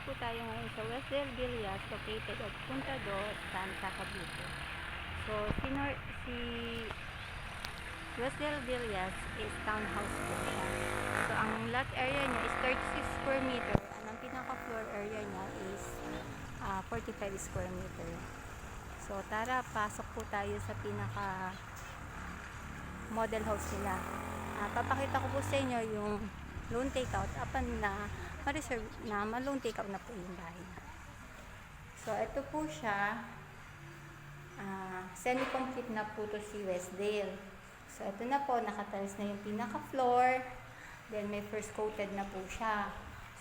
po tayo ngayon sa Westdale Villas located at Puntador, Santa Cavite. So, si Westdale Villas is townhouse po siya. So, ang lot area niya is 36 square meter. Ang pinaka-floor area niya is 45 square meter. So, tara, pasok po tayo sa pinaka model house nila. Papakita ko po sa inyo yung loan takeout upon na ma-reserve na ma-loan takeout na po yung bahay. So, ito po siya. Semi-complete na po to si Westdale. So, ito na po. Nakatiles na yung pinaka-floor. Then, may first coated na po siya.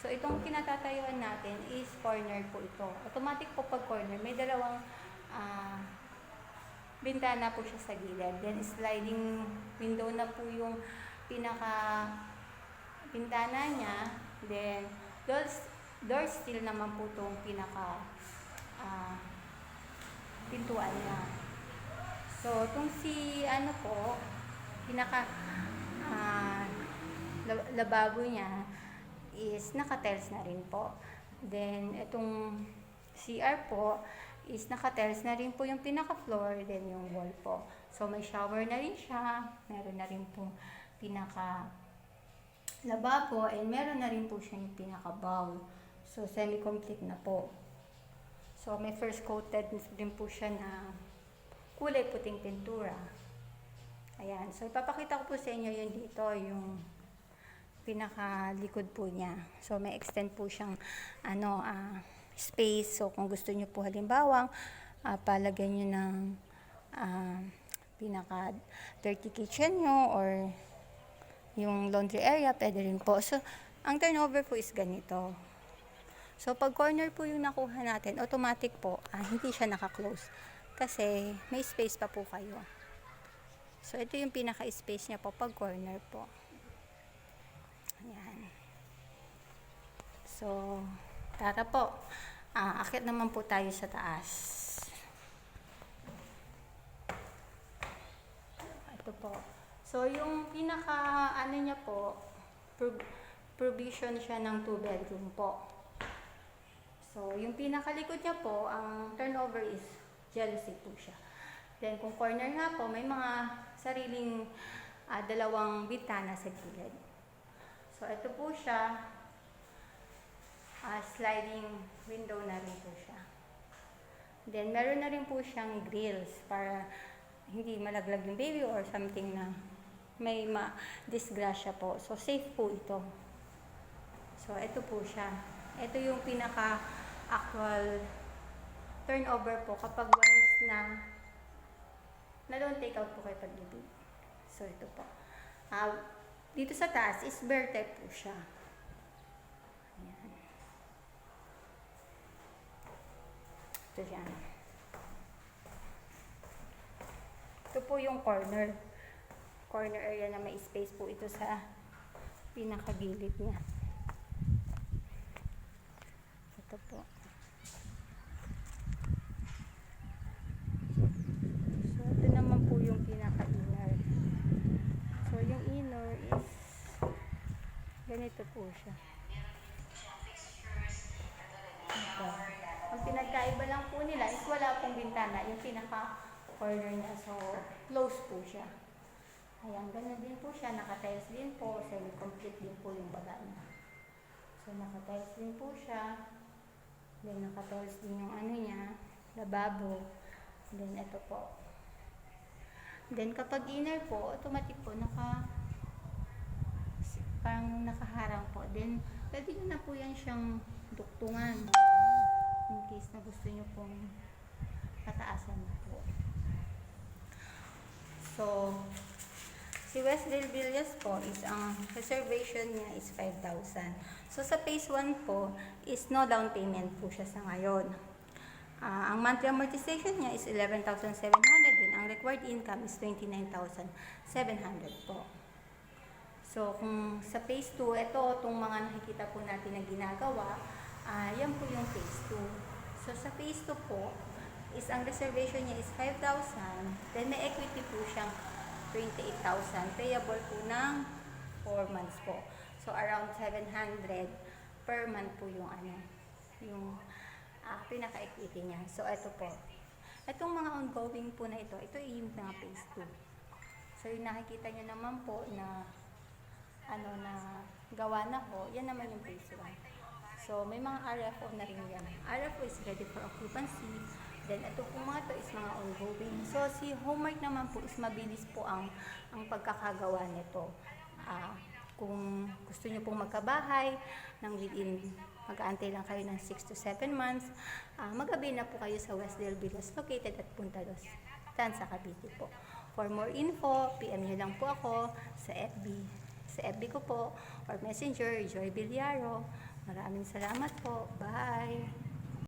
So, itong kinatatayuan natin is corner po ito. Automatic po pag corner. May dalawang bintana po siya sa gilid. Then, sliding window na po yung pinaka bintana niya. Then, door steel naman po itong pinaka pintuan niya. So, itong si pinaka lababo niya is naka-tiles na rin po. Then, itong CR po is naka-tiles na rin po yung pinaka-floor, then yung wall po. So, may shower na rin siya. Meron na rin po pinaka-lababo, and meron na rin po siya yung pinaka-bowl. So, semi-complete na po. So, may first coated din po siya na kulay puting pintura. Ayan. So, ipapakita ko po sa inyo yun dito, yung pinaka-likod po niya. So, may extend po siyang space. So, kung gusto nyo po halimbawa, palagyan nyo ng pinaka-dirty kitchen nyo or yung laundry area, pwede rin po. So, ang turnover po is ganito. So, pag corner po yung nakuha natin, automatic po, hindi siya naka-close. Kasi, may space pa po kayo. So, ito yung pinaka-space niya po pag corner po. Ayan. So, tara po. Akit naman po tayo sa taas. Ito po. So, yung pinaka, niya po, provision siya ng 2 bedroom po. So, yung pinakalikod niya po, ang turnover is jealousy po siya. Then, kung corner nga po, may mga sariling dalawang bitana sa gilid. So, ito po siya. Sliding window na rin po siya. Then, meron na rin po siyang grills para hindi malaglag yung baby or something na may disgrasya po. So, safe po ito. So, ito po siya. Ito yung pinaka-actual turnover po kapag once na loan takeout po kayo pag-ibig. So, ito po. Dito sa taas is bare type po siya. Ayan. Ito dyan. Ito po yung corner. Corner area na may space po ito sa pinakagilid niya. Ito po. So, ito naman po yung pinaka-inner. So, yung inner is ganito po siya. Ito. Ang pinagkaiba lang po nila is wala pong bintana, yung pinaka-corner niya. So, close po siya. Ayan, ganun din po siya. Naka-tiles din po. Semi-complete din po yung baga niya. So, naka-tiles din po siya. Then, naka-tiles din yung niya, lababo. Then, ito po. Then, kapag inner po, automatic po, parang nakaharang po. Then, pwede nyo na po yan siyang duktungan. In case na gusto nyo pong pataasan na po. So, si Westdale Villas po is ang reservation niya is 5,000. So, sa phase 1 po is no down payment po siya sa ngayon. Ang monthly amortization niya is 11,700 din. Ang required income is 29,700 po. So, kung sa phase 2, itong mga nakikita po natin na ginagawa, yan po yung phase 2. So, sa phase 2 po, is ang reservation niya is 5,000. Then, may equity po siyang 28,000. Payable po ng 4 months po. So, around 700 per month po yung yung pinaka-equity niya. So, ito po. Itong mga ongoing po na ito yung mga phase 2. So, yung nakikita nyo naman po na na gawa na po, yan naman yung phase 1. So, may mga RFO na rin yan. RFO is ready for occupancy. Then, ito po mga to is mga ongoing. So, si Homework naman po is mabilis po ang pagkakagawa nito. Kung gusto nyo pong magkabahay ng within, mag-aantay lang kayo ng 6 to 7 months, mag-abi na po kayo sa Westdale Villas located at Puntalos, sa Cavite po. For more info, PM nyo lang po ako sa FB ko po, or Messenger, Joy Villaro. Maraming salamat po. Bye!